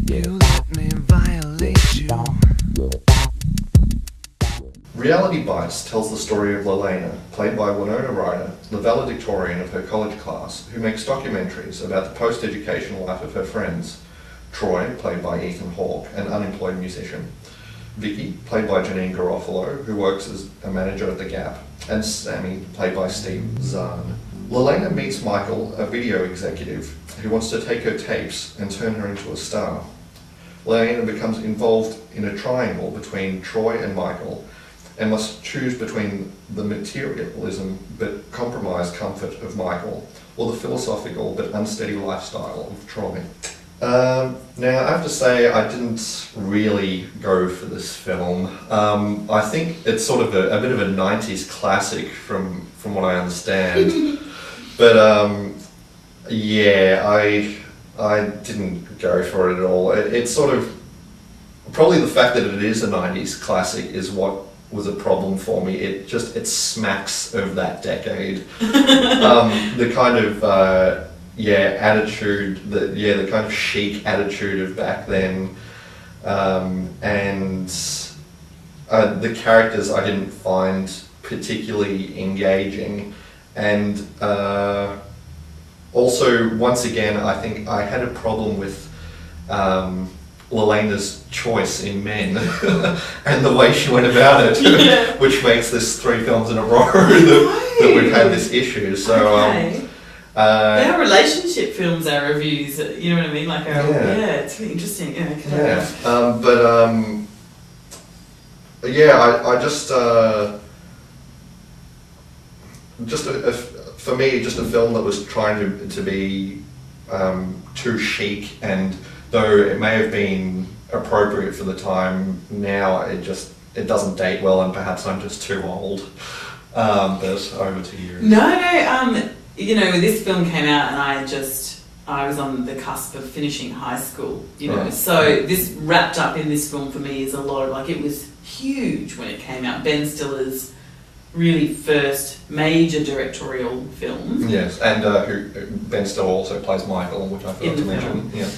You let me violate you. Reality Bites tells the story of Lelena, played by Winona Ryder, the valedictorian of her college class, who makes documentaries about the post-education life of her friends. Troy, played by Ethan Hawke, an unemployed musician. Vicky, played by Janean Garolfalo, who works as a manager at The Gap. And Sammy, played by Zahn. Lelena meets Michael, a video executive, who wants to take her tapes and turn her into a star. Lelena becomes involved in a triangle between Troy and Michael, and must choose between the materialism but compromised comfort of Michael, or the philosophical but unsteady lifestyle of Troy. Now, I have to say I didn't really go for this film. I think it's sort of a bit of a 90s classic from what I understand. But yeah, I didn't go for it at all. It's sort of, probably the fact that it is a 90s classic is what was a problem for me. It smacks of that decade. The kind of attitude, the kind of chic attitude of back then, and the characters I didn't find particularly engaging, and also once again I think I had a problem with Lelena's choice in men and the way she went about it, which makes this 3 films in a row that we've had this issue. So they are relationship films, our reviews, you know what I mean? Like, it's really interesting. I just for me, just a film that was trying to be too chic, and though it may have been appropriate for the time, now it doesn't date well, and perhaps I'm just too old. But over to you. No. You know, this film came out and I was on the cusp of finishing high school, you know, so this wrapped up in this film for me is a lot of, like, it was huge when it came out. Ben Stiller's really first major directorial film. Yes, and who Ben Stiller also plays Michael, which I forgot to mention. Yeah.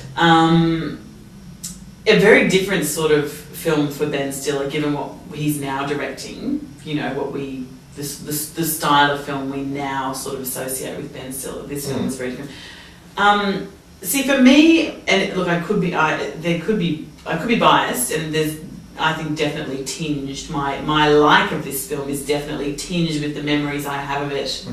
A very different sort of film for Ben Stiller, given what he's now directing, you know, the style of film we now sort of associate with Ben Stiller. This film is very different. See, for me, and look, I could be biased, and there's, I think, definitely tinged. My like of this film is definitely tinged with the memories I have of it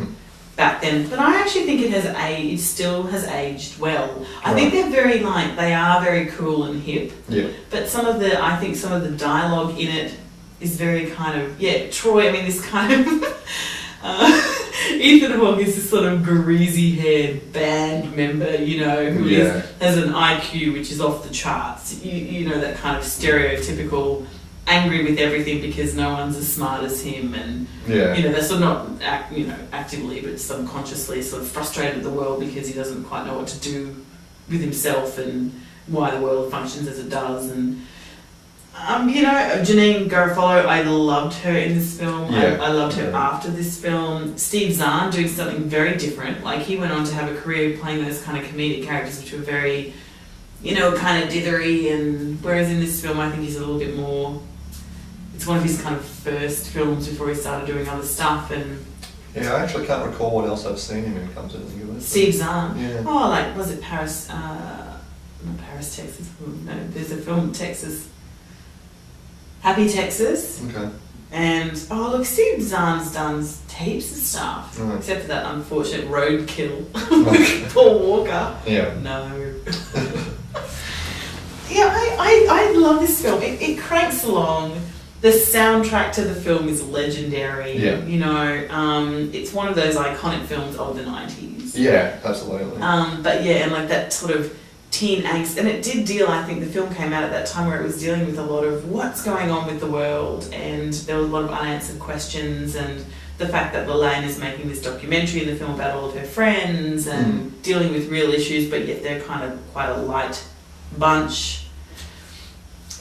back then. But I actually think it still has aged well. I think they are very cool and hip. Yeah. But some of the dialogue in it is very kind of, Troy, I mean, this kind of, Ethan Hawke is this sort of greasy-haired band member, you know, who has an IQ which is off the charts. You know, that kind of stereotypical angry with everything because no one's as smart as him, and you know, they're sort of not actively but subconsciously sort of frustrated at the world because he doesn't quite know what to do with himself and why the world functions as it does. And you know, Janean Garolfalo, I loved her in this film. I loved her after this film. Zahn doing something very different. Like, he went on to have a career playing those kind of comedic characters which were very, you know, kind of dithery, and whereas in this film I think he's a little bit more, it's one of his kind of first films before he started doing other stuff. And I actually can't recall what else I've seen him in, come to think of it. Zahn. Yeah. Oh, like, was it Paris, not Paris, Texas. No, there's a film, Texas. Happy Texas. Okay. And look, Zahn's done heaps of stuff, except for that unfortunate roadkill with Paul Walker. Yeah. No. I love this film. It cranks along. The soundtrack to the film is legendary. Yeah. You know, it's one of those iconic films of the 90s. Yeah, absolutely. But and like that sort of teen angst, and it did deal, I think the film came out at that time where it was dealing with a lot of what's going on with the world, and there was a lot of unanswered questions, and the fact that Lelena is making this documentary in the film about all of her friends and dealing with real issues, but yet they're kind of quite a light bunch.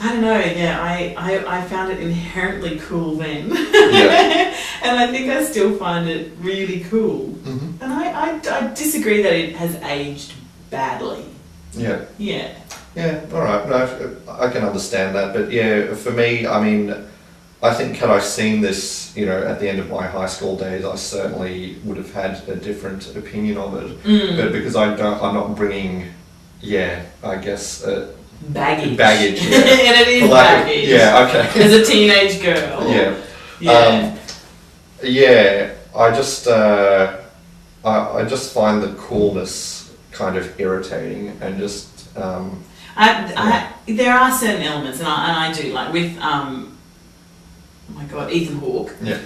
I don't know, I found it inherently cool then. And I think I still find it really cool. And I disagree that it has aged badly. Yeah. Yeah. Yeah, all right. No, I can understand that, but yeah, for me, I mean, I think had I seen this, you know, at the end of my high school days, I certainly would have had a different opinion of it. But because I'm not bringing, I guess baggage. Baggage, yeah. And it is baggage. Yeah, okay. As a teenage girl. Yeah. I just I just find the coolness kind of irritating and just. There are certain elements, and I do like with oh my god, Ethan Hawke. Yeah.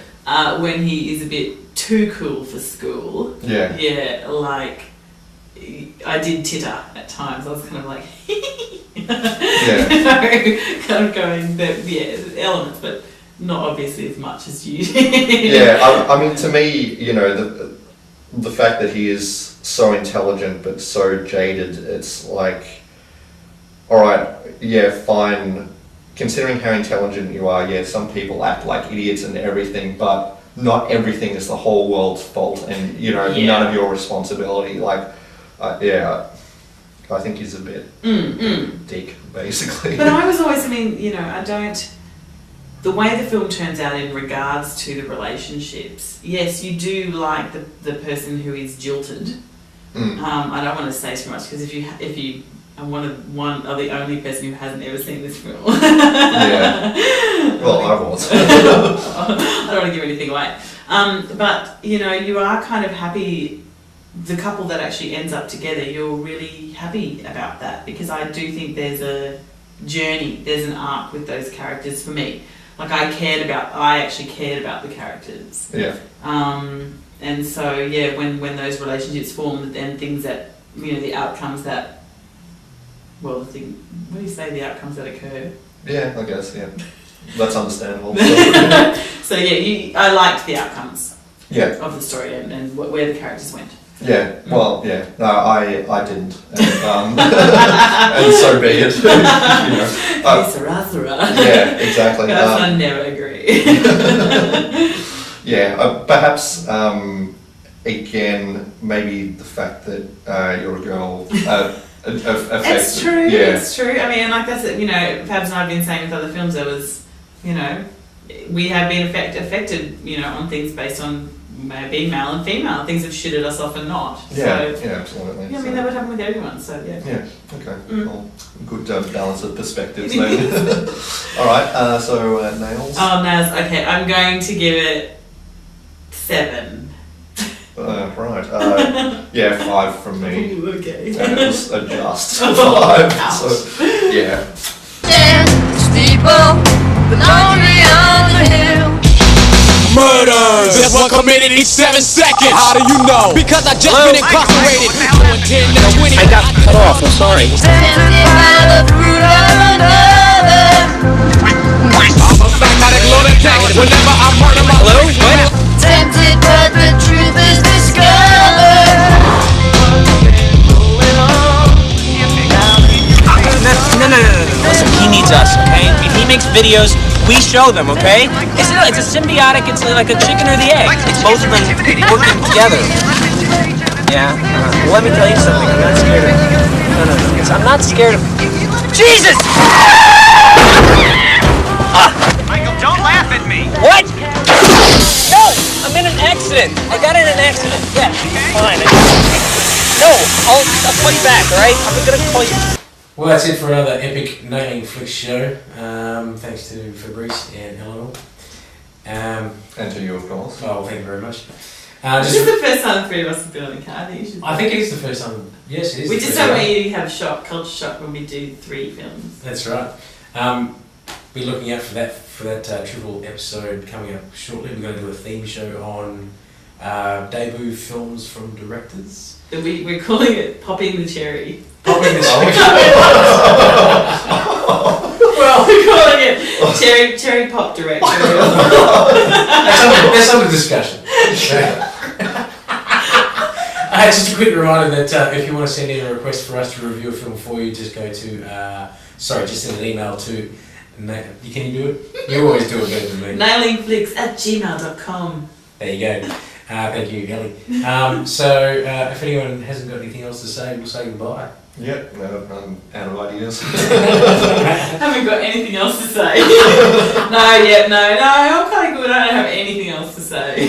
When he is a bit too cool for school. Yeah. Yeah, like I did titter at times. I was kind of like, yeah. You know, kind of going elements, but not obviously as much as you. Yeah, I mean, to me, you know, the fact that he is so intelligent but so jaded, it's like, all right, yeah, fine. Considering how intelligent you are, yeah, some people act like idiots and everything, but not everything is the whole world's fault, and you know, none of your responsibility. Like, I think he's a bit dick, basically. But I was always, I mean, you know, I don't. The way the film turns out in regards to the relationships, yes, you do like the person who is jilted. I don't want to say too much because if you are one of the only person who hasn't ever seen this film. Yeah. Well, I was. I don't want to give anything away. But you know, you are kind of happy. The couple that actually ends up together, you're really happy about that because I do think there's a journey, there's an arc with those characters for me. Like I actually cared about the characters. Yeah. And so yeah, when those relationships form and things that, you know, the outcomes that, well, what do you say, the outcomes that occur? Yeah, I guess, yeah. That's understandable. So yeah, I liked the outcomes. Yeah. Of the story and where the characters went. Yeah, well, yeah, no, I didn't, and, and so be it. You know, yeah, exactly. I never agree. Yeah, perhaps again, maybe the fact that you're a girl. It's true. Yeah. It's true. I mean, like that's it. You know, Fabs and I have been saying with other films, there was, you know, we have been affected, you know, on things based on being male and female. Things have shitted us off and not. Yeah, so, yeah, absolutely. Yeah, I mean, that would happen with everyone, so yeah. Yeah, okay. Well, good balance of perspectives then. Alright, so nails? Oh, nails, okay, I'm going to give it 7. Right, yeah, 5 from me. Ooh, okay. And it was a just 5, so yeah. Steeple, but lonely on the hill. Murders! There's one committed each 7 seconds! How do you know? Because I just been incarcerated! Doing 10 to 20. I got cut off, I'm sorry. Tempted by the fruit of another. I'm a psychotic lunatic whenever I murder my... Hello? What? Tempted, but the truth is discovered. No. Listen, he needs us, okay? If he makes videos, we show them, okay? It's a symbiotic, it's like a chicken or the egg. It's both of them working together. Yeah? Well, let me tell you something. I'm not scared of... No. I'm not scared of... Jesus! Michael, don't laugh at me! What? No! I'm in an accident. I got in an accident. Yeah, fine. No, I'll call you back, alright? I'm gonna call you... Well, that's it for another epic Nailing Flicks show. Thanks to Fabrice and Eleanor. And to you, of course. Oh, well, thank you very much. This is the first time the 3 of us have been on the car. I think it is the first time. Yes, it is. We just don't want you to have culture shock when we do 3 films. That's right. Be looking out for that triple episode coming up shortly. We're going to do a theme show on debut films from directors. We're calling it Popping the Cherry. Popping the Cherry. Well, we're calling it Cherry Pop Director. That's under discussion. Just a quick reminder that if you want to send in a request for us to review a film for you, just go to just send an email to. Can you do it? You always do it better than me. nailingflicks@gmail.com. There you go. Thank you, Ellie. So if anyone hasn't got anything else to say, we'll say goodbye. Yep, no, I'm out of ideas. Haven't got anything else to say. No, I'm kind of good. I don't have anything else to say.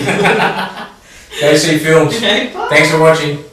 Go see films. Okay, bye. Thanks for watching.